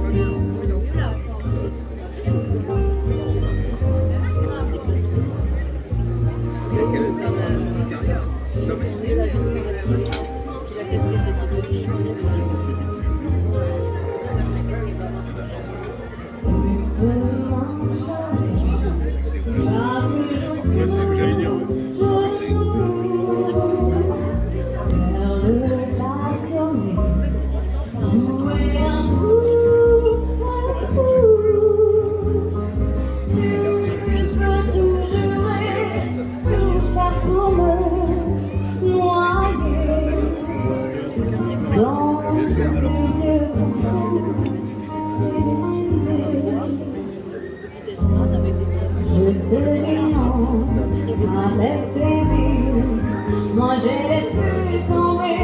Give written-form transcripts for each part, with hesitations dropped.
Ouais, c'est ce que j'allais dire. Je te dis non avec plaisir. Moi j'ai laissé tomber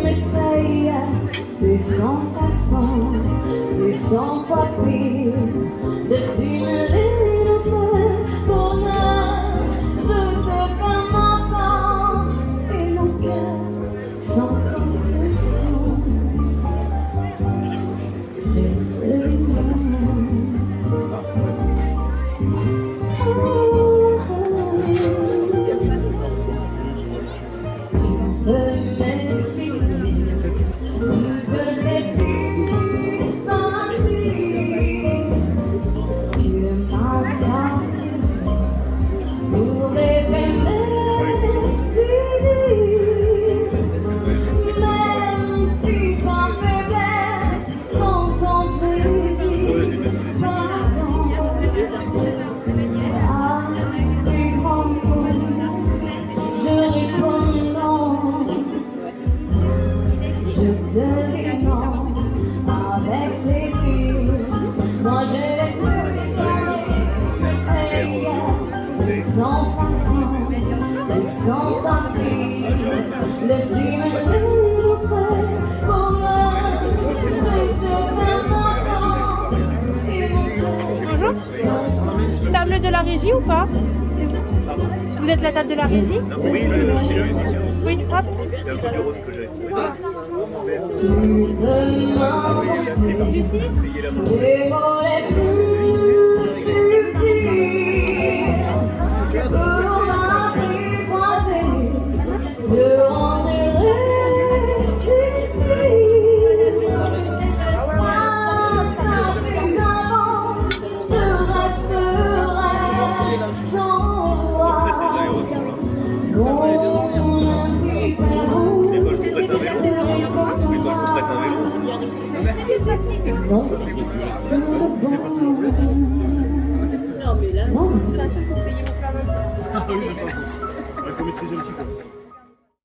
mes frayeurs. C'est sans façon, c'est 100 fois pire de simuler notre bonheur. Je te ferme ma porte et mon cœur sans concession. Je te dis non. Je te dis non avec plaisir. Moi j'ai laissé tomber mes frayeurs. C'est sans façon, c'est sans papier. Le simuler notre bonheur. Je te fais ma porte et mon cœur. Bonjour. Table de la régie ou pas? Vous êtes la table de la régie? Oui, oui, hop. c'est un peu du rôle que j'avais trouvé. Tu demandes des mots les plus subtils pour m'apprivoiser durant les récits. Sans avant, je resterai sans loi. Non, Non, mais là, la seule pour payer mon plat. Ah oui, c'est pas bon. Il faut maîtriser un petit peu.